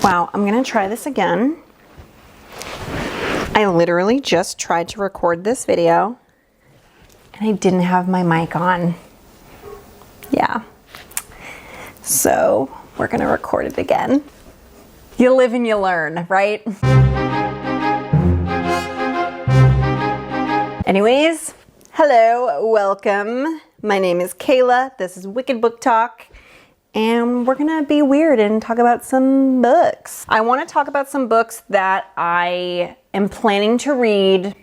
Wow, I'm gonna try this again. I literally just tried to record this video and I didn't have my mic on. Yeah. So we're gonna record it again. You live and you learn, right? Anyways, hello, welcome. My name is Kayla. This is Wicked Book Talk. And we're gonna be weird and talk about some books. I wanna talk about some books that I am planning to read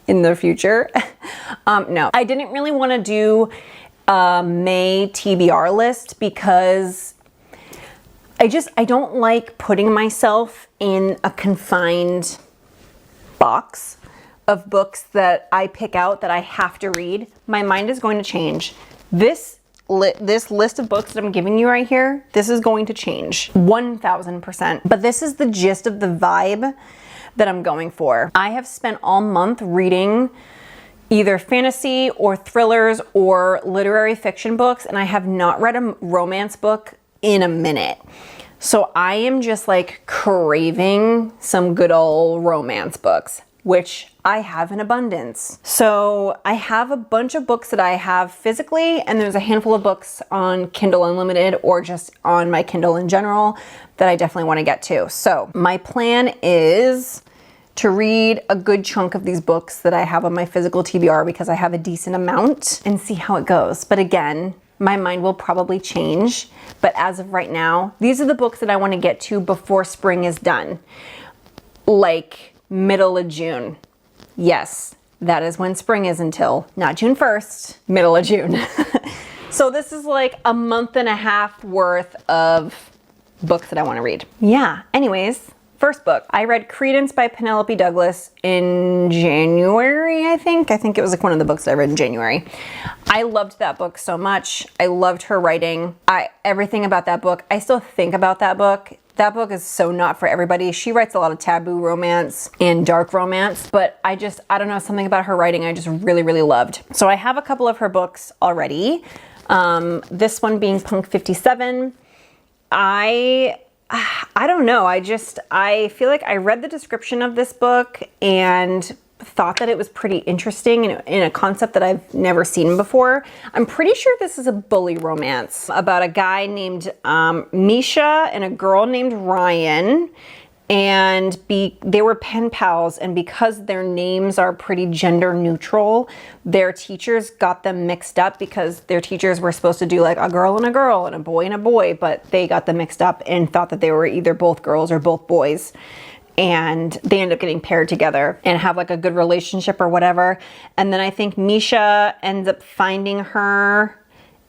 in the future. No, I didn't really wanna do a May TBR list because I don't like putting myself in a confined box of books that I pick out that I have to read. My mind is going to change. This list of books that I'm giving you right here, this is going to change 1000%. But this is the gist of the vibe that I'm going for. I have spent all month reading either fantasy or thrillers or literary fiction books, and I have not read a romance book in a minute. So I am just like craving some good old romance books, which I have in abundance. So I have a bunch of books that I have physically, and there's a handful of books on Kindle Unlimited or just on my Kindle in general that I definitely want to get to. So my plan is to read a good chunk of these books that I have on my physical TBR because I have a decent amount and see how it goes. But again, my mind will probably change. But as of right now, these are the books that I want to get to before spring is done. Like middle of June. Yes, that is when spring is until, not June 1st, middle of June. So this is like a month and a half worth of books that I want to read. Yeah, anyways, first book. I read Credence by Penelope Douglas in January, I think. I think it was like one of the books that I read in January. I loved that book so much. I loved her writing. Everything about that book. I still think about that book. That book is so not for everybody. She writes a lot of taboo romance and dark romance, but I don't know, something about her writing I just really, really loved. So I have a couple of her books already. This one being Punk 57. I don't know. I feel like I read the description of this book and thought that it was pretty interesting in a concept that I've never seen before. I'm pretty sure this is a bully romance about a guy named Misha and a girl named Ryan, and they were pen pals, and because their names are pretty gender neutral, their teachers got them mixed up because their teachers were supposed to do like a girl and a boy and a boy, but they got them mixed up and thought that they were either both girls or both boys. And they end up getting paired together and have like a good relationship or whatever. And then I think Misha ends up finding her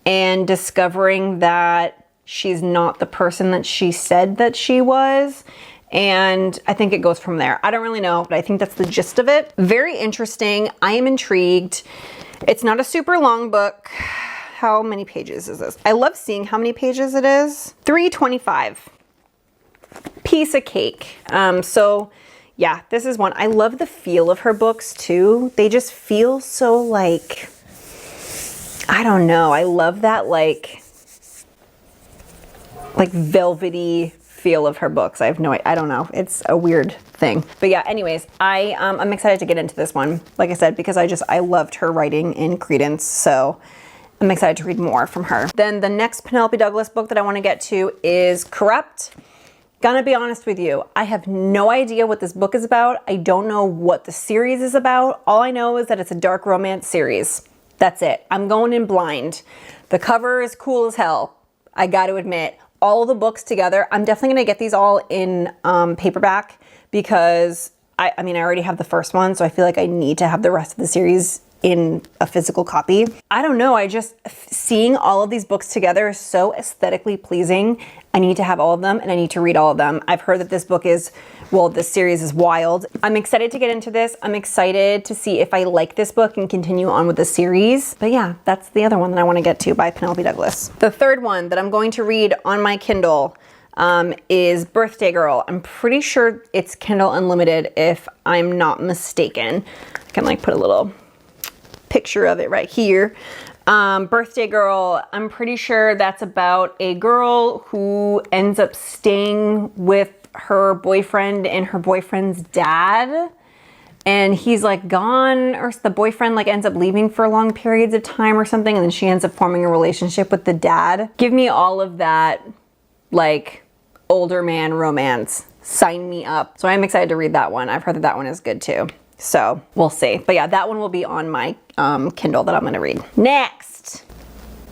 and discovering that she's not the person that she said that she was. And I think it goes from there. I don't really know, but I think that's the gist of it. Very interesting. I am intrigued. It's not a super long book. How many pages is this? I love seeing how many pages it is. 325. Piece of cake. So yeah, this is one. I love the feel of her books too. They just feel so like, I don't know. I love that like velvety feel of her books. I don't know. It's a weird thing. But yeah, anyways, I'm excited to get into this one. Like I said, because I loved her writing in Credence. So I'm excited to read more from her. Then the next Penelope Douglas book that I want to get to is Corrupt. Gonna be honest with you, I have no idea what this book is about. I don't know what the series is about. All I know is that it's a dark romance series. That's it. I'm going in blind. The cover is cool as hell. I got to admit, all of the books together, I'm definitely gonna get these all in paperback because I already have the first one, so I feel like I need to have the rest of the series in a physical copy. I don't know, seeing all of these books together is so aesthetically pleasing. I need to have all of them and I need to read all of them. I've heard that this series is wild. I'm excited to get into this. I'm excited to see if I like this book and continue on with the series. But yeah, that's the other one that I want to get to by Penelope Douglas. The third one that I'm going to read on my Kindle is Birthday Girl. I'm pretty sure it's Kindle Unlimited if I'm not mistaken. I can like put a little picture of it right here. Birthday Girl, I'm pretty sure that's about a girl who ends up staying with her boyfriend and her boyfriend's dad. And he's like gone, or the boyfriend like ends up leaving for long periods of time or something. And then she ends up forming a relationship with the dad. Give me all of that, like, older man romance. Sign me up. So I'm excited to read that one. I've heard that that one is good too. So we'll see. But yeah, that one will be on my Kindle that I'm gonna read. Next,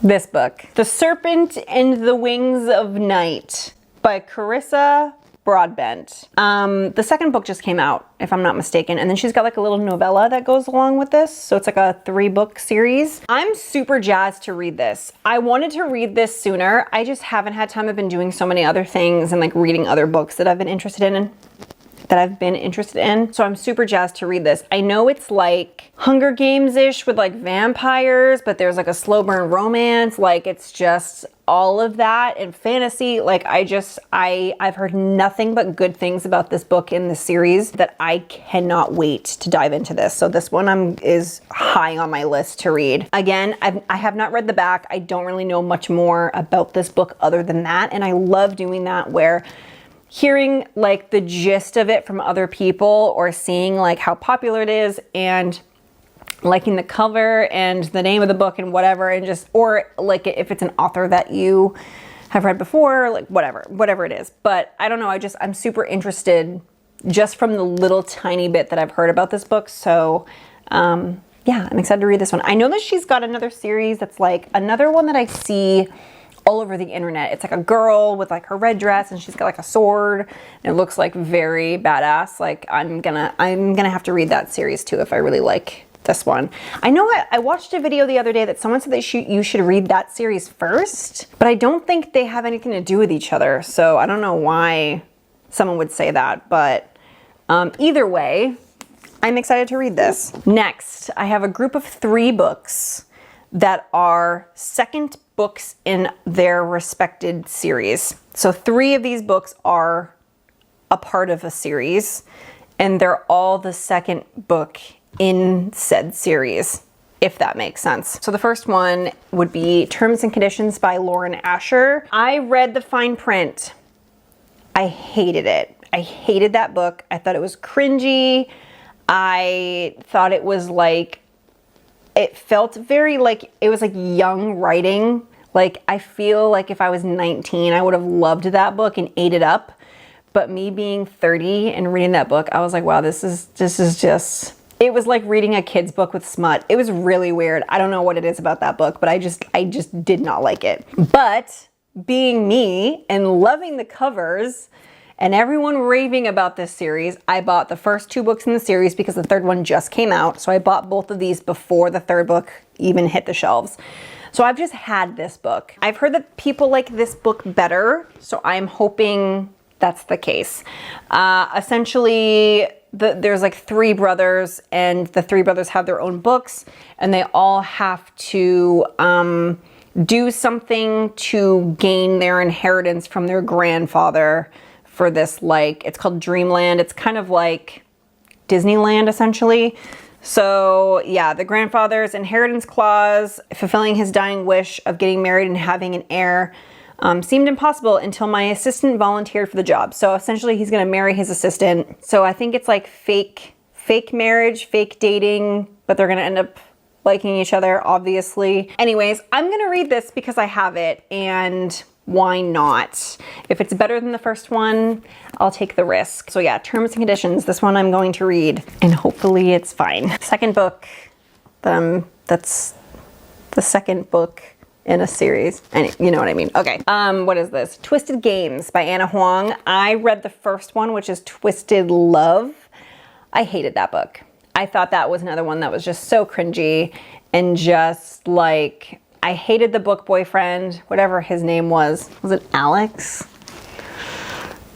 this book, The Serpent and the Wings of Night by Carissa Broadbent. The second book just came out, if I'm not mistaken, and then she's got like a little novella that goes along with this, so it's like a 3-book series. I'm super jazzed to read this. I wanted to read this sooner. I just haven't had time. I've been doing so many other things and like reading other books that I've been interested in. So I'm super jazzed to read this. I know it's like Hunger Games-ish with like vampires, but there's like a slow burn romance. Like it's just all of that and fantasy. Like I've heard nothing but good things about this book in the series that I cannot wait to dive into this. So this one is high on my list to read. Again, I have not read the back. I don't really know much more about this book other than that. And I love doing that, where hearing like the gist of it from other people or seeing like how popular it is and liking the cover and the name of the book and whatever, and just, or like if it's an author that you have read before, like whatever it is. But I don't know, I'm super interested just from the little tiny bit that I've heard about this book. So yeah, I'm excited to read this one. I know that she's got another series that's like another one that I see all over the internet. It's like a girl with like her red dress and she's got like a sword and it looks like very badass. Like I'm gonna have to read that series too if I really like this one. I know I watched a video the other day that someone said that you should read that series first, but I don't think they have anything to do with each other. So I don't know why someone would say that, but either way, I'm excited to read this. Next, I have a group of 3 books that are second books in their respected series. So 3 of these books are a part of a series, and they're all the second book in said series, if that makes sense. So the first one would be Terms and Conditions by Lauren Asher. I read the fine print. I hated it. I hated that book. I thought it was cringy. I thought it was like, it felt very like, it was like young writing. Like I feel like if I was 19, I would have loved that book and ate it up. But me being 30 and reading that book, I was like, wow, this is just, it was like reading a kid's book with smut. It was really weird. I don't know what it is about that book, but I just did not like it. But being me and loving the covers and everyone raving about this series, I bought the first 2 books in the series because the third one just came out. So I bought both of these before the third book even hit the shelves. So I've just had this book. I've heard that people like this book better, so I'm hoping that's the case. Essentially, there's like 3 brothers, and the 3 brothers have their own books, and they all have to do something to gain their inheritance from their grandfather for this, like, it's called Dreamland. It's kind of like Disneyland, essentially. So yeah, the grandfather's inheritance clause, fulfilling his dying wish of getting married and having an heir, seemed impossible until my assistant volunteered for the job. So essentially he's gonna marry his assistant. So I think it's like fake marriage, fake dating, but they're gonna end up liking each other, obviously. Anyways, I'm gonna read this because I have it, and why not? If it's better than the first one, I'll take the risk. So yeah, Terms and Conditions, this one I'm going to read, and hopefully it's fine. Second book, that's the second book in a series, and you know what I mean. Okay, what is this? Twisted Games by Anna Huang. I read the first one, which is Twisted Love. I hated that book. I thought that was another one that was just so cringy and just like, I hated the book boyfriend, whatever his name was. Was it Alex?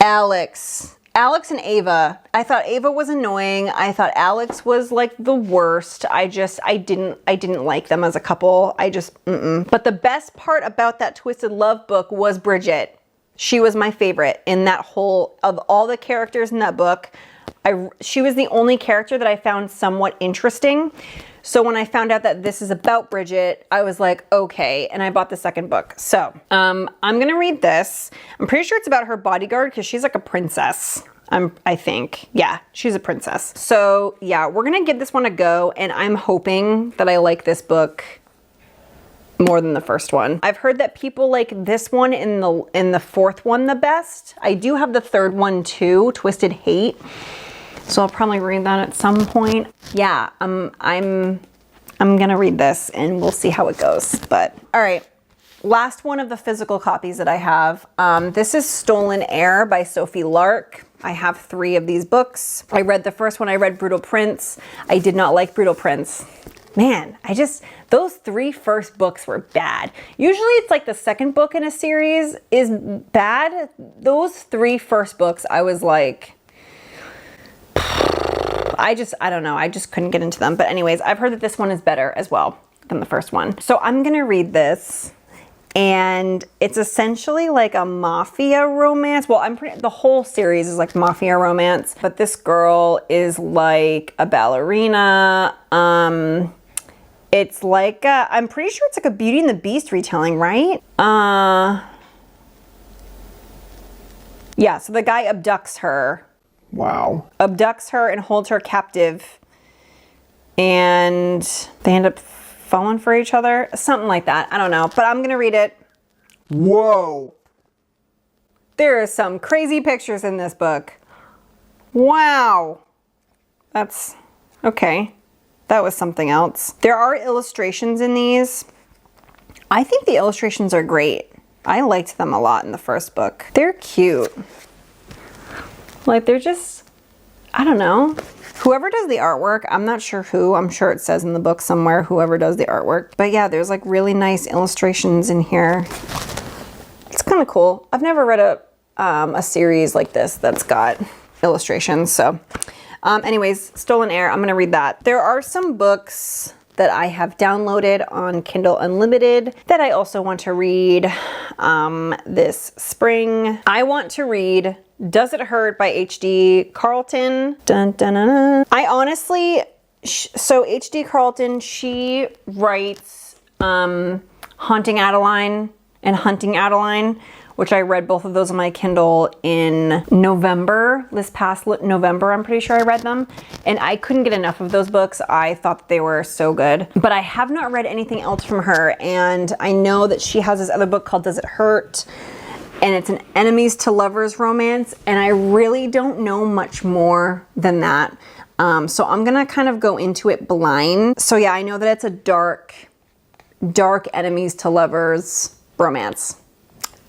Alex and Ava. I thought Ava was annoying. I thought Alex was like the worst. I didn't like them as a couple. But the best part about that Twisted Love book was Bridget. She was my favorite in that whole, of all the characters in that book. She was the only character that I found somewhat interesting. So when I found out that this is about Bridget, I was like, okay, and I bought the second book. So I'm gonna read this. I'm pretty sure it's about her bodyguard because she's like a princess. I think. Yeah, she's a princess. So yeah, we're gonna give this one a go, and I'm hoping that I like this book more than the first one. I've heard that people like this one in the fourth one the best. I do have the third one too, Twisted Hate. So I'll probably read that at some point. Yeah, I'm gonna read this and we'll see how it goes. But all right. Last one of the physical copies that I have. This is Stolen Air by Sophie Lark. I have 3 of these books. I read the first one, I read Brutal Prince. I did not like Brutal Prince. Man, those 3 first books were bad. Usually it's like the second book in a series is bad. Those 3 first books, I was like, I don't know. I just couldn't get into them. But anyways, I've heard that this one is better as well than the first one. So I'm gonna read this. And it's essentially like a mafia romance. Well, the whole series is like mafia romance, but this girl is like a ballerina. It's like, I'm pretty sure it's like a Beauty and the Beast retelling, right? Yeah, so the guy abducts her. Wow. Abducts her and holds her captive. And they end up falling for each other, something like that. I don't know, but I'm gonna read it. Whoa. There are some crazy pictures in this book. Wow. That's okay. That was something else. There are illustrations in these. I think the illustrations are great. I liked them a lot in the first book. They're cute. Like they're just, I don't know. Whoever does the artwork, I'm not sure who, I'm sure it says in the book somewhere, whoever does the artwork. But yeah, there's like really nice illustrations in here. It's kind of cool. I've never read a series like this that's got illustrations. So anyways, Stolen Air, I'm gonna read that. There are some books that I have downloaded on Kindle Unlimited that I also want to read this spring. I want to read Does It Hurt by H.D. Carlton. Dun, dun, dun, dun. I honestly, so H.D. Carlton, she writes Haunting Adeline and Hunting Adeline, which I read both of those on my Kindle in November, this past November, I'm pretty sure I read them. And I couldn't get enough of those books. I thought they were so good. But I have not read anything else from her. And I know that she has this other book called Does It Hurt? And it's an enemies to lovers romance. And I really don't know much more than that. So I'm gonna kind of go into it blind. So yeah, I know that it's a dark enemies to lovers romance.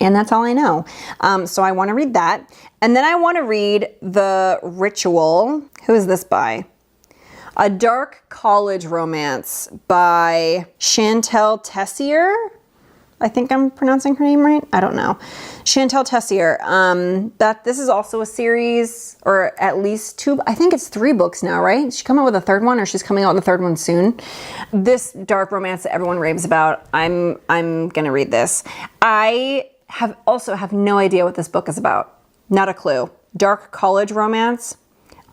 And that's all I know. So I want to read that. And then I want to read The Ritual. Who is this by? A Dark College Romance by Chantel Tessier. I think I'm pronouncing her name right. I don't know. Chantel Tessier. This is also a series, or at least 2, I think it's 3 books now, right? Is she coming out with a 3rd one, or she's coming out with a 3rd one soon? This dark romance that everyone raves about, I'm gonna read this. I have no idea what this book is about. Not a clue. Dark college romance?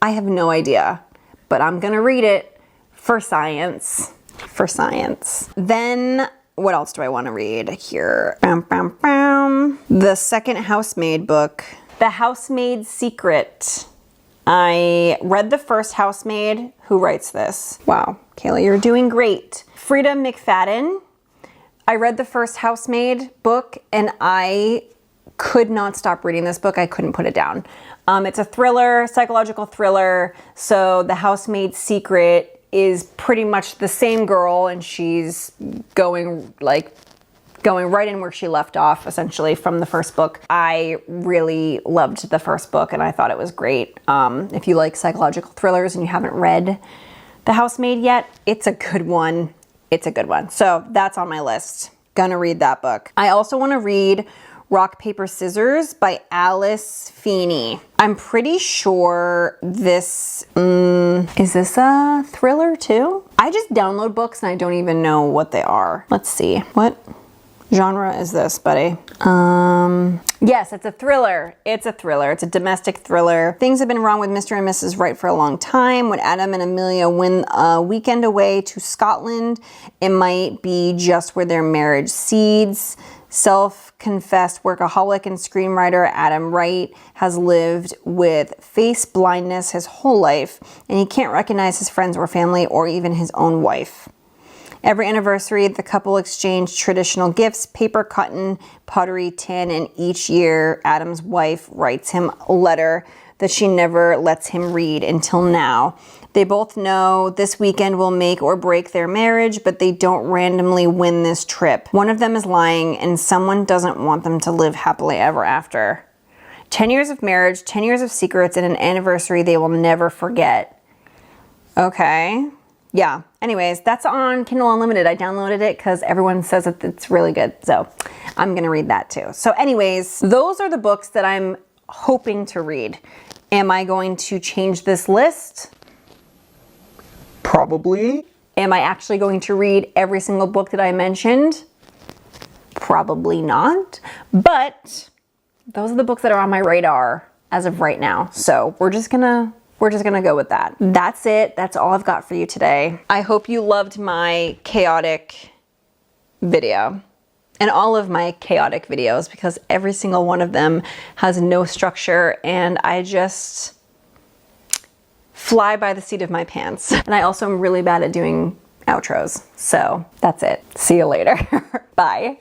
I have no idea, but I'm gonna read it for science. Then what else do I want to read here? The second Housemaid book, The Housemaid's Secret. I read the first Housemaid. Who writes this? Wow, Kayla, you're doing great. Frida McFadden. I read the first Housemaid book and I could not stop reading this book. I couldn't put it down. It's a thriller, psychological thriller. So The Housemaid's Secret is pretty much the same girl, and she's going right in where she left off, essentially, from the first book. I really loved the first book and I thought it was great. If you like psychological thrillers and you haven't read The Housemaid yet, it's a good one. It's a good one. So that's on my list. Gonna read that book. I also want to read Rock, Paper, Scissors by Alice Feeney. I'm pretty sure this, is this a thriller too? I just download books and I don't even know what they are. Let's see. What? genre is this, buddy? Yes, it's a thriller. It's a thriller. It's a domestic thriller. Things have been wrong with Mr. and Mrs. Wright for a long time. When Adam and Amelia win a weekend away to Scotland, it might be just where their marriage seeds. Self-confessed workaholic and screenwriter Adam Wright has lived with face blindness his whole life, and he can't recognize his friends or family or even his own wife. Every anniversary, the couple exchange traditional gifts, paper, cotton, pottery, tin, and each year, Adam's wife writes him a letter that she never lets him read until now. They both know this weekend will make or break their marriage, but they don't randomly win this trip. One of them is lying, and someone doesn't want them to live happily ever after. 10 years of marriage, 10 years of secrets, and an anniversary they will never forget. Okay. Yeah. Anyways, that's on Kindle Unlimited. I downloaded it because everyone says that it's really good. So I'm going to read that too. So anyways, those are the books that I'm hoping to read. Am I going to change this list? Probably. Am I actually going to read every single book that I mentioned? Probably not. But those are the books that are on my radar as of right now. So we're just gonna go with that. That's it. That's all I've got for you today. I hope you loved my chaotic video and all of my chaotic videos, because every single one of them has no structure and I just fly by the seat of my pants. And I also am really bad at doing outros. So that's it. See you later. Bye.